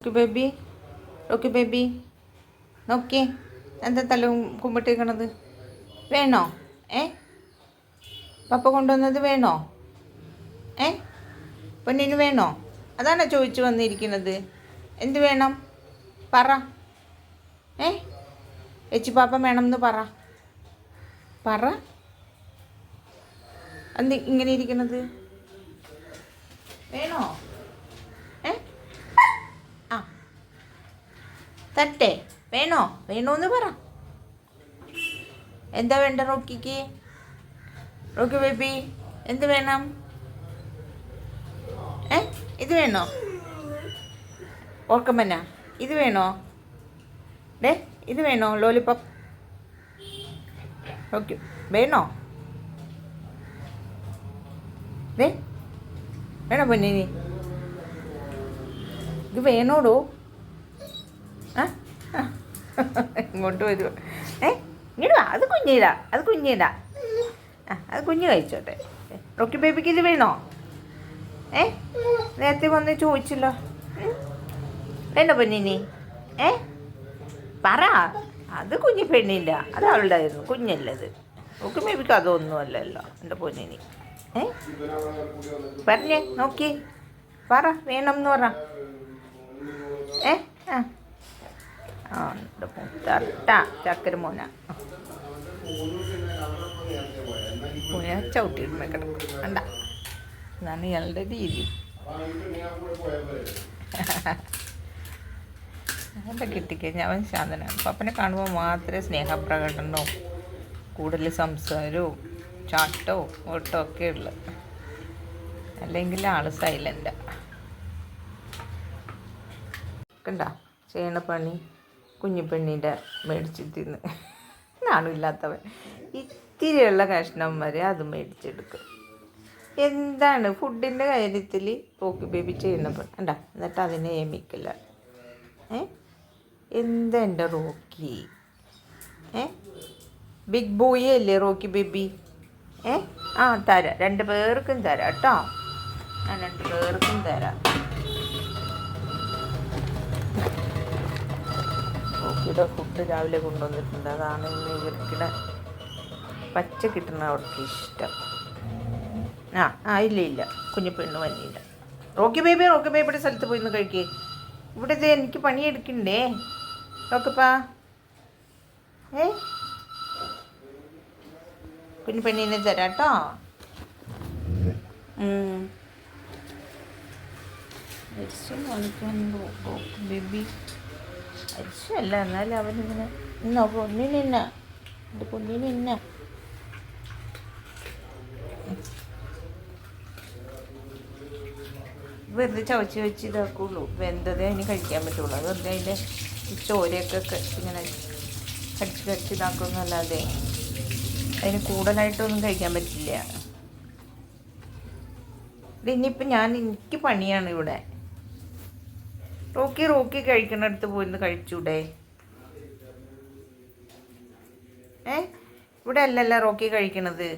Baby Rocky baby നോക്കിയേ, എന്താ തല കുമ്പിട്ടേക്കണത്? വേണോ? പപ്പ കൊണ്ടുവന്നത് വേണോ? പൊന്നിന് വേണോ? അതാണോ ചോദിച്ചു വന്നിരിക്കുന്നത്? എന്ത് വേണം പറ. എച്ചി പാപ്പ വേണമെന്ന് പറ. എന്ത് ഇങ്ങനെ ഇരിക്കുന്നത്? വേണോ? തട്ടേ വേണോന്ന് പറ. എന്താ വേണ്ട റോക്കിക്ക്? റോക്കി ബേബി എന്ത് വേണം? ഇത് വേണോ? ഓർക്കമ്മന ഇത് വേണോ? ഇത് വേണോ? ലോലിപോപ്പ് ഓക്കെ വേണോ? വേണോ പൊന്നിനി? ഇത് വേണോടോ? ഇങ്ങോട്ട് വരുമോ? ഇങ്ങോട്ട് വാ. അത് കുഞ്ഞിടാ. അത് കുഞ്ഞ് കഴിച്ചോട്ടെ. റോക്കി ബേബിക്ക് ഇത് വേണോ? നേരത്തെ വന്ന് ചോദിച്ചല്ലോ. വേണോ പൊന്നിനി? പറ. അത് കുഞ്ഞി പെണ്ണില്ല, അത് അവളുടെയായിരുന്നു, കുഞ്ഞല്ലത്. റോക്കി ബേബിക്ക് അതൊന്നുമല്ലല്ലോ എൻ്റെ പൊന്നിനി. പറഞ്ഞേ നോക്കി പറ, വേണം എന്ന് പറ. ചക്കര മോന ചവിട്ടിയിടുന്ന കിടക്കും വേണ്ട. എന്നാണ് ഇയാളുടെ രീതി. അവൻ്റെ കിട്ടിക്കഴിഞ്ഞാൽ അവൻ ശാന്തനാണ്. പപ്പനെ കാണുമ്പോൾ മാത്രമേ സ്നേഹപ്രകടനവും കൂടുതൽ സംസാരവും ചാട്ടവും ഓട്ടവും ഒക്കെ ഉള്ളു. അല്ലെങ്കിൽ ആൾ സൈലൻ്റാ. കണ്ട ചെയ്യണ പണി കുഞ്ഞിപ്പെണ്ണീൻ്റെ മേടിച്ച് തിന്ന്. നാണില്ലാത്തവൻ ഇത്തിരിയുള്ള കഷ്ണം വരെ അത് മേടിച്ചെടുക്കും. എന്താണ് ഫുഡിൻ്റെ കാര്യത്തിൽ റോക്കി ബേബി ചെയ്യുന്നപ്പോൾ കണ്ട. എന്നിട്ട് അതിനെ ഏമിക്കില്ല. എന്താ എൻ്റെ റോക്കി? ബിഗ് ബോയ് അല്ലേ റോക്കി ബേബി? തരാം, 2 പേർക്കും തരാം കേട്ടോ. ഞാൻ 2 പേർക്കും തരാം. റോക്കിയുടെ ഫുഡ് രാവിലെ കൊണ്ടുവന്നിട്ടുണ്ട്. അതാണ് ഇന്ന് ഇവർക്കിടെ പച്ച കിട്ടുന്ന അവർക്ക് ഇഷ്ടം. ഇല്ല കുഞ്ഞിപ്പെണ്ണ് വന്നില്ല. റോക്കി ബേബിയുടെ സ്ഥലത്ത് പോയി ഒന്ന് കഴിക്കേ. ഇവിടെ എനിക്ക് പണിയെടുക്കണ്ടേ റോക്കിപ്പാ? കുഞ്ഞിപ്പെണ്ണിനെ തരാം കേട്ടോ. റോക്കി ബേബി അരിശല്ല, എന്നാലും അവനിങ്ങനെ ഇന്നോ പൊന്നിനിന്ന എൻ്റെ പൊന്നിനിന്ന. വെറുതെ ചവച്ച് ഇതാക്കുള്ളൂ. വെന്തതേ അതിന് കഴിക്കാൻ പറ്റുള്ളൂ. അത് വെറുതെ അതിൻ്റെ ചോരയൊക്കെ ഇങ്ങനെ കടിച്ച് ഇതാക്കുന്നല്ലാതെ അതിന് കൂടുതലായിട്ടൊന്നും കഴിക്കാൻ പറ്റില്ല. ഇനിയിപ്പോൾ എനിക്ക് പണിയാണ് ഇവിടെ. റോക്കി കഴിക്കുന്നിടത്ത് പോയിന്ന് കഴിച്ചൂടെ? ഇവിടെ അല്ലല്ലോ റോക്കി കഴിക്കണത്.